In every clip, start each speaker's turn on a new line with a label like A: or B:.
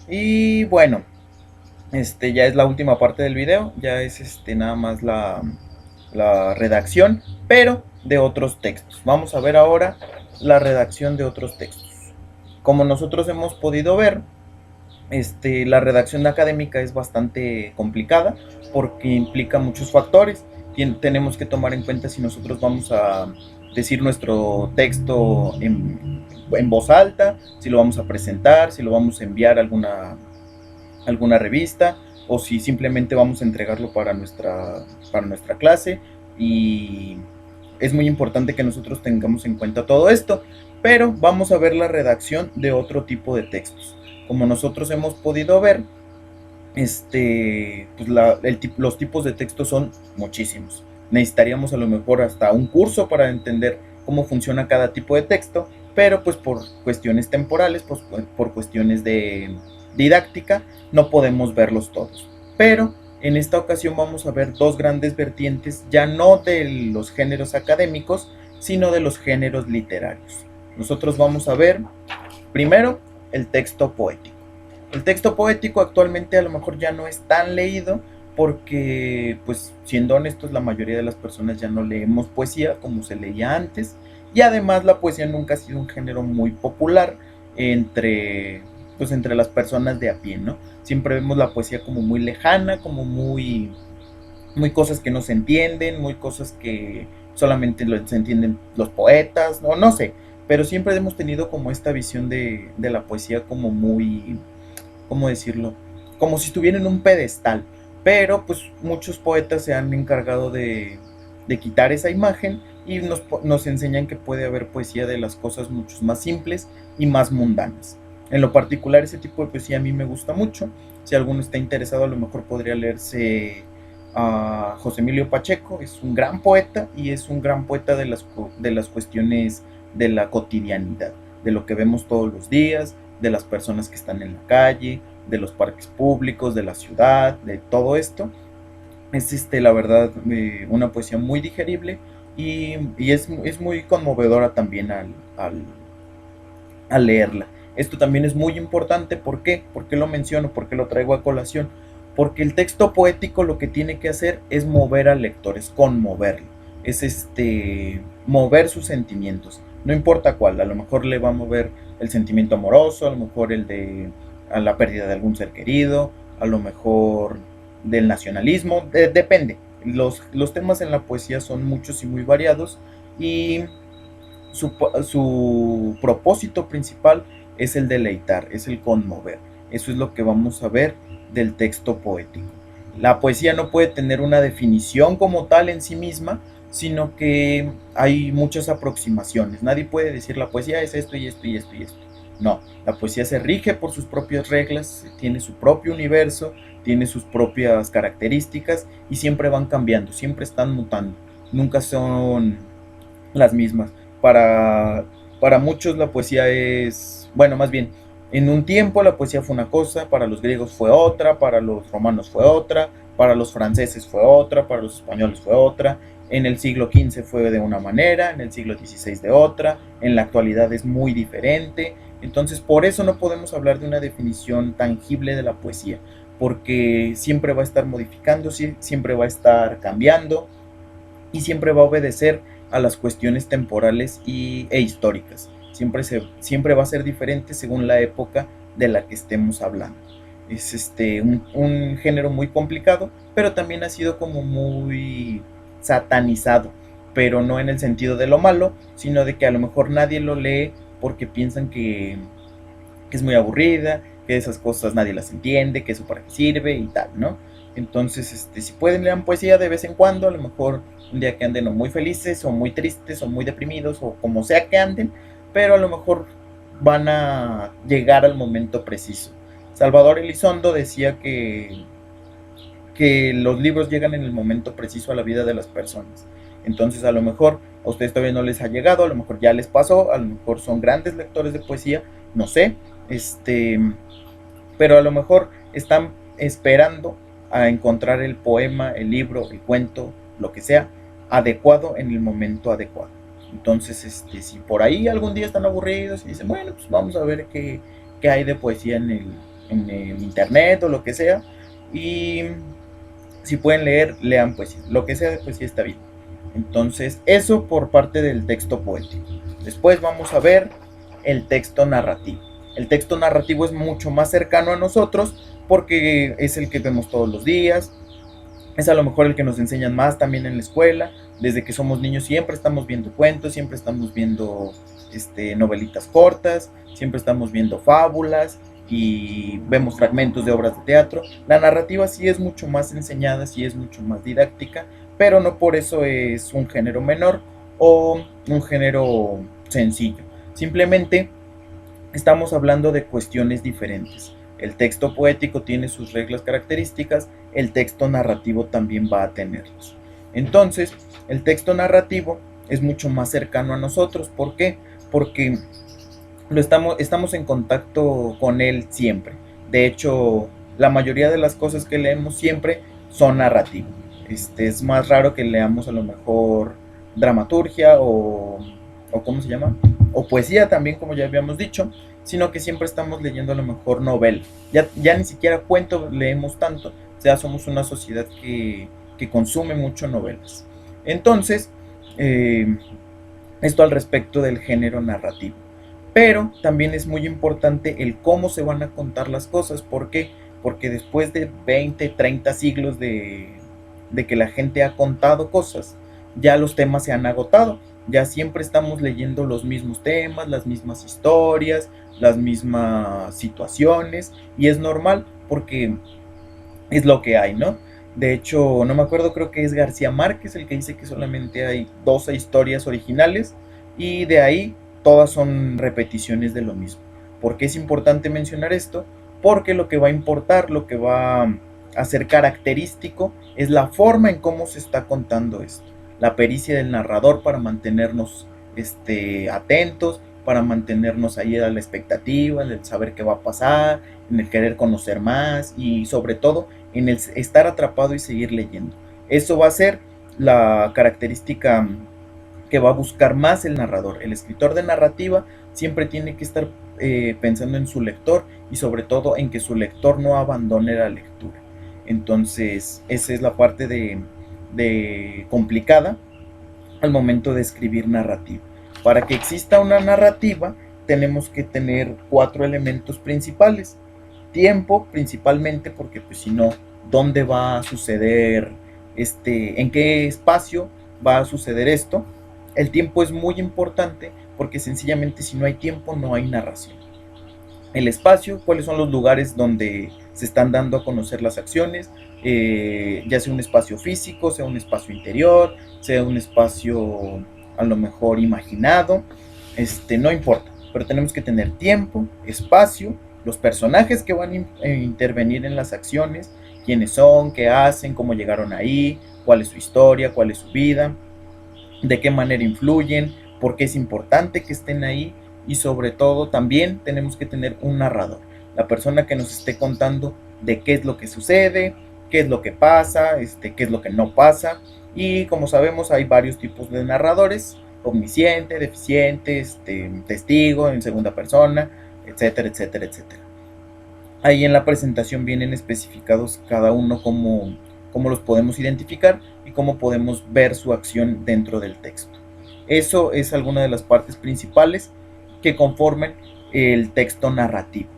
A: Y bueno, ya es la última parte del video, ya es nada más la redacción, pero de otros textos. Vamos a ver ahora la redacción de otros textos. Como nosotros hemos podido ver, la redacción académica es bastante complicada porque implica muchos factores. Tenemos que tomar en cuenta si nosotros vamos a decir nuestro texto en voz alta, si lo vamos a presentar, si lo vamos a enviar a alguna revista o si simplemente vamos a entregarlo para nuestra clase. Y es muy importante que nosotros tengamos en cuenta todo esto, pero vamos a ver la redacción de otro tipo de textos. Como nosotros hemos podido ver, pues los tipos de textos son muchísimos. Necesitaríamos a lo mejor hasta un curso para entender cómo funciona cada tipo de texto, pero pues por cuestiones temporales, pues por cuestiones de didáctica, no podemos verlos todos. Pero en esta ocasión vamos a ver dos grandes vertientes, ya no de los géneros académicos, sino de los géneros literarios. Nosotros vamos a ver primero el texto poético. El texto poético actualmente a lo mejor ya no es tan leído porque, pues, siendo honestos, la mayoría de las personas ya no leemos poesía como se leía antes. Y además la poesía nunca ha sido un género muy popular entre, pues, entre las personas de a pie, ¿no? Siempre vemos la poesía como muy lejana, como muy cosas que no se entienden, muy cosas que solamente se entienden los poetas, no sé. Pero siempre hemos tenido como esta visión de la poesía como muy, ¿cómo decirlo? Como si estuviera en un pedestal. Pero pues muchos poetas se han encargado de quitar esa imagen y nos enseñan que puede haber poesía de las cosas mucho más simples y más mundanas. En lo particular, ese tipo de poesía a mí me gusta mucho. Si alguno está interesado, a lo mejor podría leerse a José Emilio Pacheco. Es un gran poeta y es un gran poeta de las cuestiones de la cotidianidad, de lo que vemos todos los días, de las personas que están en la calle, de los parques públicos, de la ciudad, de todo esto. Es la verdad una poesía muy digerible y es muy conmovedora también al leerla. Esto también es muy importante, ¿por qué? ¿Por qué lo menciono? ¿Por qué lo traigo a colación? Porque el texto poético lo que tiene que hacer es mover al lector, es conmoverlo, es mover sus sentimientos, no importa cuál, a lo mejor le va a mover el sentimiento amoroso, a lo mejor el de a la pérdida de algún ser querido, a lo mejor del nacionalismo, depende. Los temas en la poesía son muchos y muy variados y su propósito principal es el deleitar, es el conmover. Eso es lo que vamos a ver del texto poético. La poesía no puede tener una definición como tal en sí misma, sino que hay muchas aproximaciones. Nadie puede decir la poesía es esto y esto y esto y esto. No, la poesía se rige por sus propias reglas, tiene su propio universo, tiene sus propias características y siempre van cambiando, siempre están mutando, nunca son las mismas. Para, para muchos la poesía es, bueno, más bien, en un tiempo la poesía fue una cosa, para los griegos fue otra, para los romanos fue otra, para los franceses fue otra, para los españoles fue otra, en el siglo XV fue de una manera, en el siglo XVI de otra, en la actualidad es muy diferente. Entonces por eso no podemos hablar de una definición tangible de la poesía, porque siempre va a estar modificándose, siempre va a estar cambiando y siempre va a obedecer a las cuestiones temporales e históricas. Siempre va a ser diferente según la época de la que estemos hablando. Es un género muy complicado, pero también ha sido como muy satanizado, pero no en el sentido de lo malo, sino de que a lo mejor nadie lo lee porque piensan que es muy aburrida, que esas cosas nadie las entiende, que eso para qué sirve y tal, ¿no? Entonces, si pueden leer poesía de vez en cuando, a lo mejor un día que anden o muy felices, o muy tristes, o muy deprimidos, o como sea que anden, pero a lo mejor van a llegar al momento preciso. Salvador Elizondo decía que los libros llegan en el momento preciso a la vida de las personas. Entonces, a lo mejor a ustedes todavía no les ha llegado, a lo mejor ya les pasó, a lo mejor son grandes lectores de poesía, no sé, pero a lo mejor están esperando a encontrar el poema, el libro, el cuento, lo que sea, adecuado en el momento adecuado. Entonces, si por ahí algún día están aburridos y dicen, bueno, pues vamos a ver qué hay de poesía en internet o lo que sea. Y si pueden leer, lean poesía. Lo que sea de poesía está bien. Entonces, eso por parte del texto poético. Después vamos a ver el texto narrativo. El texto narrativo es mucho más cercano a nosotros porque es el que vemos todos los días, es a lo mejor el que nos enseñan más también en la escuela. Desde que somos niños siempre estamos viendo cuentos, siempre estamos viendo novelitas cortas, siempre estamos viendo fábulas y vemos fragmentos de obras de teatro. La narrativa sí es mucho más enseñada, sí es mucho más didáctica, pero no por eso es un género menor o un género sencillo. Simplemente estamos hablando de cuestiones diferentes. El texto poético tiene sus reglas características, el texto narrativo también va a tenerlos. Entonces, el texto narrativo es mucho más cercano a nosotros. ¿Por qué? Porque estamos en contacto con él siempre. De hecho, la mayoría de las cosas que leemos siempre son narrativas. Es más raro que leamos a lo mejor dramaturgia o ¿cómo se llama? O poesía también, como ya habíamos dicho, sino que siempre estamos leyendo a lo mejor novela. Ya ni siquiera cuento leemos tanto, o sea, somos una sociedad que consume mucho novelas. Entonces, eh, esto al respecto del género narrativo. Pero también es muy importante el cómo se van a contar las cosas. ¿Por qué? Porque después de 20, 30 siglos de que la gente ha contado cosas, ya los temas se han agotado. Ya siempre estamos leyendo los mismos temas, las mismas historias, las mismas situaciones. Y es normal porque es lo que hay, ¿no? De hecho, no me acuerdo, creo que es García Márquez el que dice que solamente hay 12 historias originales y de ahí todas son repeticiones de lo mismo. ¿Por qué es importante mencionar esto? Porque lo que va a importar, lo que va a ser característico es la forma en cómo se está contando esto. La pericia del narrador para mantenernos atentos, para mantenernos ahí a la expectativa, en el saber qué va a pasar, en el querer conocer más y sobre todo en el estar atrapado y seguir leyendo. Eso va a ser la característica que va a buscar más el narrador. El escritor de narrativa siempre tiene que estar pensando en su lector y sobre todo en que su lector no abandone la lectura. Entonces, esa es la parte de complicada al momento de escribir narrativa. Para que exista una narrativa, tenemos que tener 4 elementos principales. Tiempo, principalmente, porque pues si no, ¿dónde va a suceder en qué espacio va a suceder esto? El tiempo es muy importante porque sencillamente si no hay tiempo no hay narración. El espacio, cuáles son los lugares donde se están dando a conocer las acciones, ya sea un espacio físico, sea un espacio interior, sea un espacio a lo mejor imaginado, no importa, pero tenemos que tener tiempo, espacio, los personajes que van a intervenir en las acciones, quiénes son, qué hacen, cómo llegaron ahí, cuál es su historia, cuál es su vida, de qué manera influyen, por qué es importante que estén ahí y sobre todo también tenemos que tener un narrador, la persona que nos esté contando de qué es lo que sucede, qué es lo que pasa, qué es lo que no pasa y como sabemos hay varios tipos de narradores, omnisciente, deficiente, testigo en segunda persona, etcétera, etcétera, etcétera. Ahí en la presentación vienen especificados cada uno cómo los podemos identificar y cómo podemos ver su acción dentro del texto. Eso es alguna de las partes principales que conforman el texto narrativo.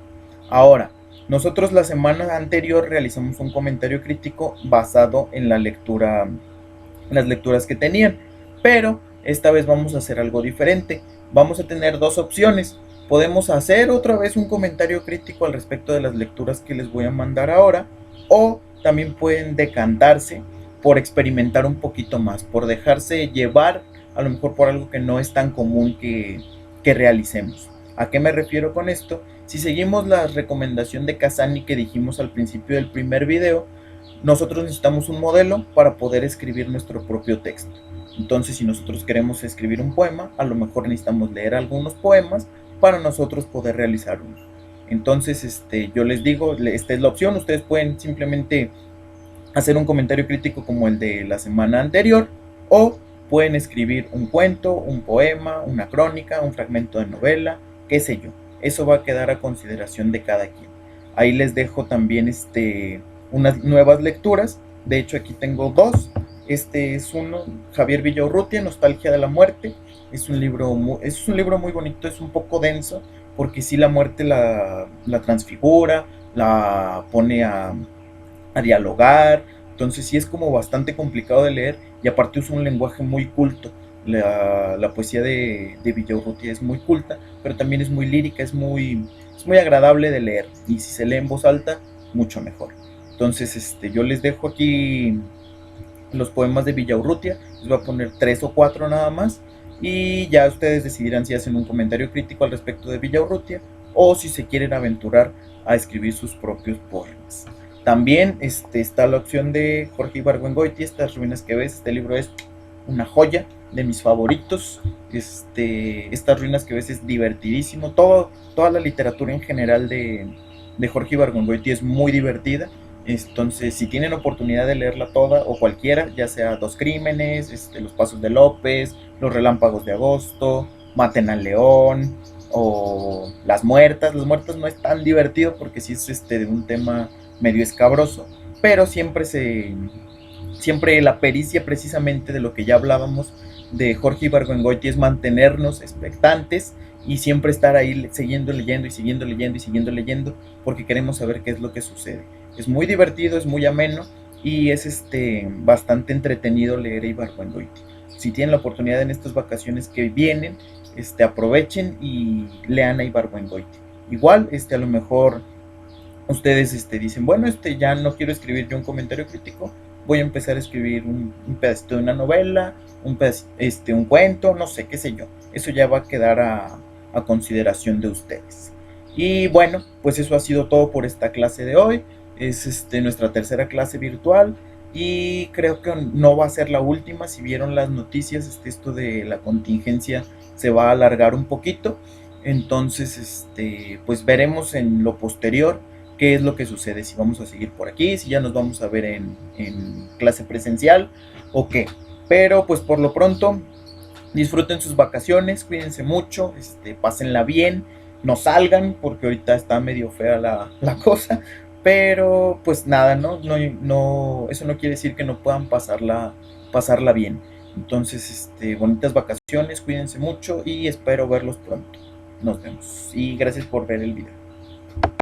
A: Ahora, nosotros la semana anterior realizamos un comentario crítico basado en la lectura, en las lecturas que tenían, pero esta vez vamos a hacer algo diferente. Vamos a tener dos opciones. Podemos hacer otra vez un comentario crítico al respecto de las lecturas que les voy a mandar ahora, o también pueden decantarse por experimentar un poquito más, por dejarse llevar a lo mejor por algo que no es tan común que realicemos. ¿A qué me refiero con esto? Si seguimos la recomendación de Casani que dijimos al principio del primer video, nosotros necesitamos un modelo para poder escribir nuestro propio texto. Entonces, si nosotros queremos escribir un poema, a lo mejor necesitamos leer algunos poemas para nosotros poder realizar uno. Entonces, yo les digo, esta es la opción. Ustedes pueden simplemente hacer un comentario crítico como el de la semana anterior o pueden escribir un cuento, un poema, una crónica, un fragmento de novela, qué sé yo. Eso va a quedar a consideración de cada quien. Ahí les dejo también unas nuevas lecturas. De hecho, aquí tengo dos. Este es uno, Javier Villaurrutia, Nostalgia de la muerte. Es un libro muy bonito, es un poco denso, porque sí la muerte la transfigura, la pone a dialogar, entonces sí es como bastante complicado de leer y aparte usa un lenguaje muy culto. La poesía de Villaurrutia es muy culta, pero también es muy lírica, es muy agradable de leer y si se lee en voz alta, mucho mejor. Entonces yo les dejo aquí los poemas de Villaurrutia, les voy a poner tres o cuatro nada más y ya ustedes decidirán si hacen un comentario crítico al respecto de Villaurrutia o si se quieren aventurar a escribir sus propios poemas. También está la opción de Jorge Ibargüengoitia, Estas ruinas que ves. Este libro es una joya, de mis favoritos. Estas ruinas que ves es divertidísimo. Toda la literatura en general de Jorge Ibargüengoitia es muy divertida. Entonces, si tienen oportunidad de leerla toda o cualquiera, ya sea Dos Crímenes, Los Pasos de López, Los Relámpagos de Agosto, Maten al León o Las Muertas no es tan divertido porque sí es de un tema medio escabroso, pero siempre la pericia precisamente de lo que ya hablábamos de Jorge Ibargüengoitia es mantenernos expectantes y siempre estar ahí siguiendo leyendo y siguiendo leyendo y siguiendo leyendo porque queremos saber qué es lo que sucede. Es muy divertido, es muy ameno y es bastante entretenido leer a Ibargüengoitia. Si tienen la oportunidad en estas vacaciones que vienen, aprovechen y lean a Ibargüengoitia. Igual, a lo mejor ustedes dicen, bueno, ya no quiero escribir yo un comentario crítico, voy a empezar a escribir un pedacito de una novela, un cuento, no sé, qué sé yo. Eso ya va a quedar a consideración de ustedes. Y bueno, pues eso ha sido todo por esta clase de hoy. Es nuestra tercera clase virtual y creo que no va a ser la última. Si vieron las noticias, esto de la contingencia se va a alargar un poquito. Entonces, pues veremos en lo posterior qué es lo que sucede, si vamos a seguir por aquí, si ya nos vamos a ver en clase presencial o qué. Pero pues por lo pronto, disfruten sus vacaciones, cuídense mucho, pásenla bien, no salgan porque ahorita está medio fea la cosa, pero pues nada, eso no quiere decir que no puedan pasarla bien. Entonces, bonitas vacaciones, cuídense mucho y espero verlos pronto. Nos vemos y gracias por ver el video.